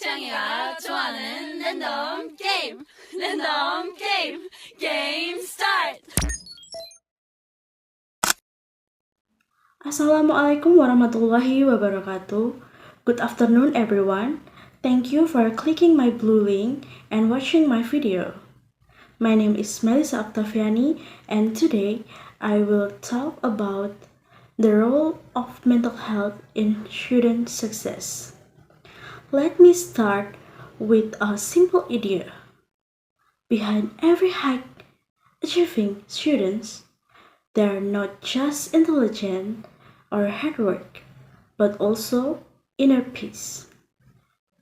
학창이가 좋아하는 랜덤 게임! 랜덤 게임! 게임 스타트! Assalamualaikum warahmatullahi wabarakatuh. Good afternoon everyone. Thank you for clicking my blue link and watching my video. My name is Meliza Octaviani and today I will talk about the role of mental health in student success. Let me start with a simple idea. Behind every high achieving students, they are not just intelligent or hard work, but also inner peace.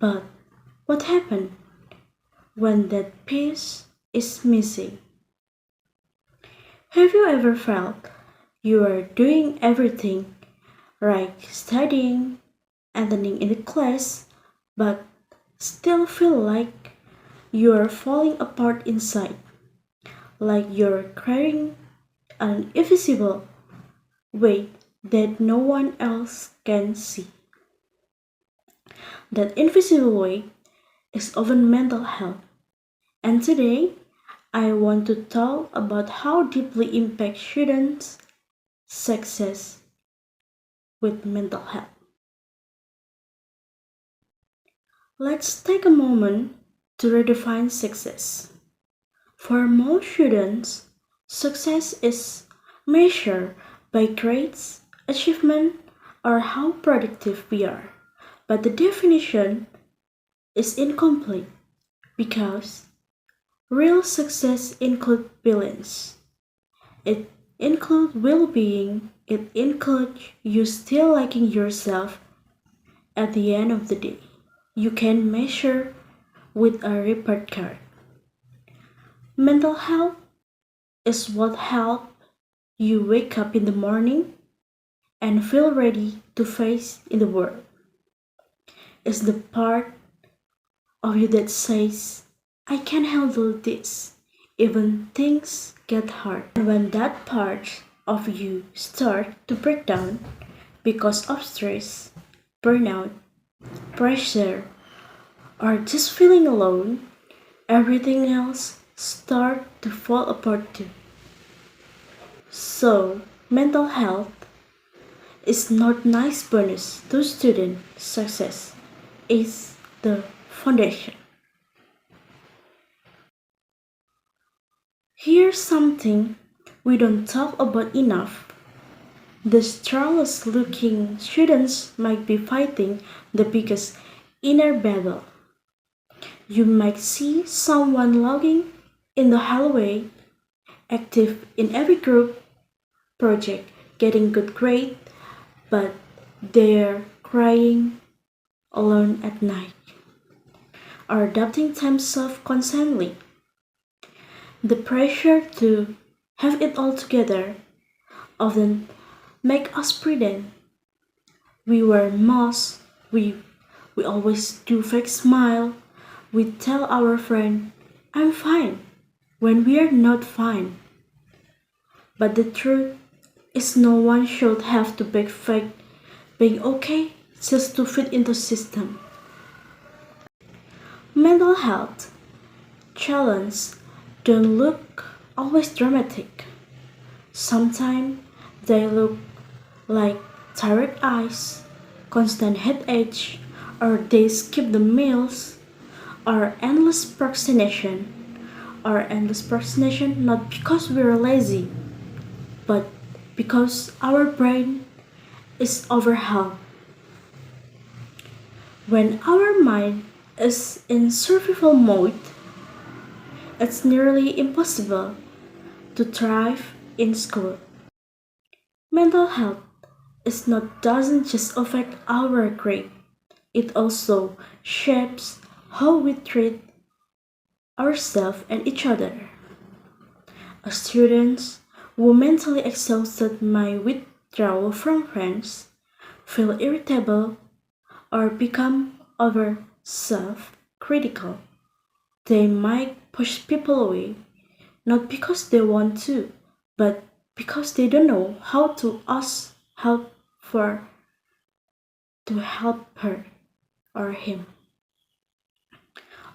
But what happens when that peace is missing? Have you ever felt you are doing everything right, studying, attending in the class, but still feel like you are falling apart inside, like you're carrying an invisible weight that no one else can see? That invisible weight is often mental health. And today, I want to talk about how deeply impact students' success with mental health. Let's take a moment to redefine success. For most students, success is measured by grades, achievement, or how productive we are. But the definition is incomplete because real success includes balance. It includes well-being. It includes you still liking yourself at the end of the day. You can measure with a report card. Mental health is what helps you wake up in the morning and feel ready to face in the world. It's the part of you that says, I can handle this, even things get hard. And when that part of you starts to break down because of stress, burnout, pressure, or just feeling alone, everything else starts to fall apart too. So, mental health is not nice bonus to student success. It's the foundation. Here's something we don't talk about enough. The strongest looking students might be fighting the biggest inner battle. You might see someone logging in the hallway, active in every group project, getting good grade, but they're crying alone at night or doubting themselves constantly. The pressure to have it all together often make us pretend we wear masks, we always do fake smile, we tell our friend, I'm fine, when we are not fine. But the truth is no one should have to be fake being okay just to fit into system. Mental health challenges don't look always dramatic. Sometimes they look like tired eyes, constant headache, or they skip the meals, or endless procrastination not because we're lazy, but because our brain is overwhelmed. When our mind is in survival mode, it's nearly impossible to thrive in school. Mental health doesn't just affect our grade, it also shapes how we treat ourselves and each other. As students who mentally exhausted might withdraw from friends, feel irritable, or become over self-critical. They might push people away, not because they want to, but because they don't know how to ask help for to help her or him.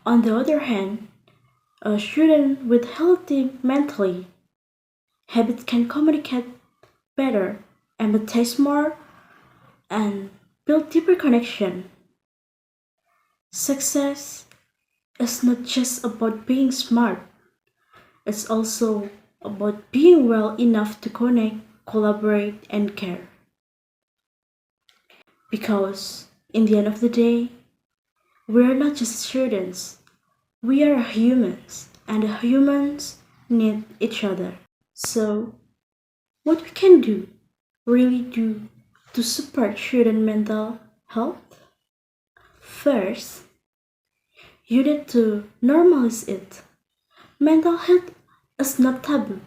On the other hand, a student with healthy mentally habits can communicate better, empathize more, and build deeper connection. Success is not just about being smart, it's also about being well enough to connect, collaborate, and care. Because in the end of the day, we are not just students, we are humans, and humans need each other. So, what we can do, really do, to support student mental health? First, you need to normalize it. Mental health is not taboo.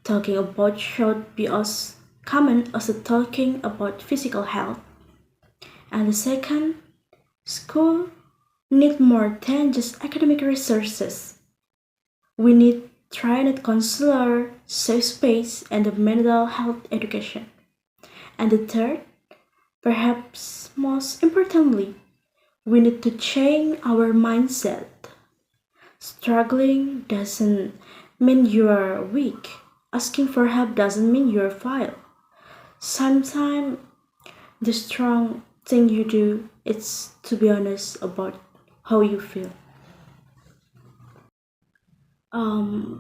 Talking about should be as common as talking about physical health. And the second, school need more than just academic resources. We need trained counselor, safe space, and a mental health education. And the third, perhaps most importantly, we need to change our mindset. Struggling doesn't mean you are weak. Asking for help doesn't mean you're failed. Sometimes the strong thing you do is to be honest about how you feel.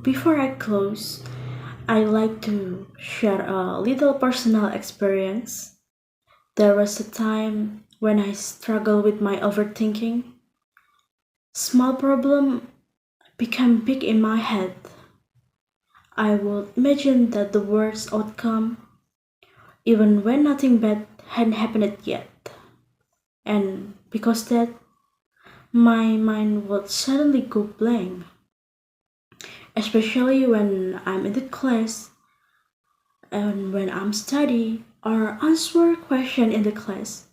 Before I close, I like to share a little personal experience. There was a time when I struggled with my overthinking. Small problem became big in my head. I would imagine that the worst outcome, even when nothing bad had happened yet. And because that, my mind would suddenly go blank, especially when I'm in the class and when I'm studying or answer question in the class.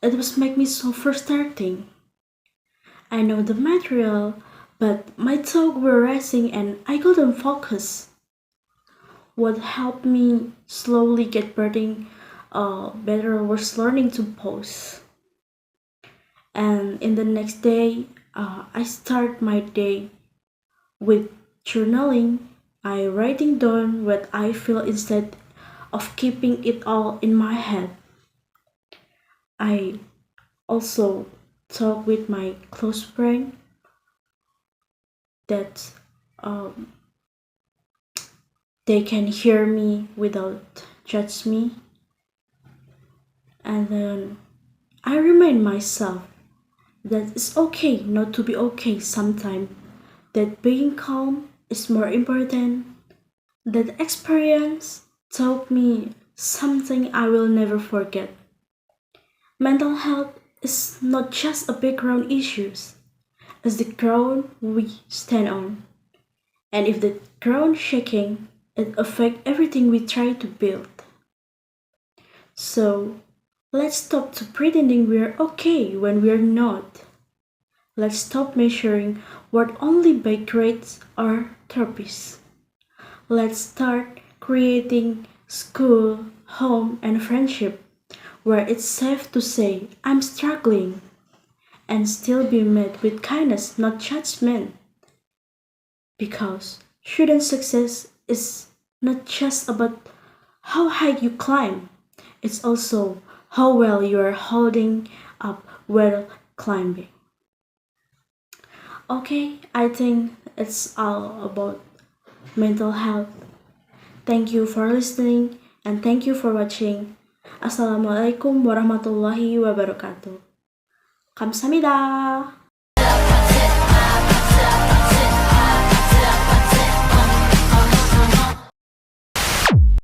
It was make me so frustrating. I know the material, but my thoughts were racing and I couldn't focus. What helped me slowly get better was learning to pause. And in the next day, I start my day with journaling. I writing down what I feel instead of keeping it all in my head. I also talk with my close friend that um, they can hear me without judge me. And then I remind myself that it's okay not to be okay sometimes, that being calm is more important. That experience taught me something I will never forget. Mental health is not just a background issue, it's the ground we stand on. And if the ground shaking, it affects everything we try to build. So let's stop to pretending we're okay when we're not. Let's stop measuring worth only by grades or therapies. Let's start creating school, home, and friendship where it's safe to say, I'm struggling, and still be met with kindness, not judgment. Because student success is not just about how high you climb, it's also how well you are holding up while climbing. Okay, I think it's all about mental health. Thank you for listening and thank you for watching. Assalamualaikum warahmatullahi wabarakatuh. 감사합니다.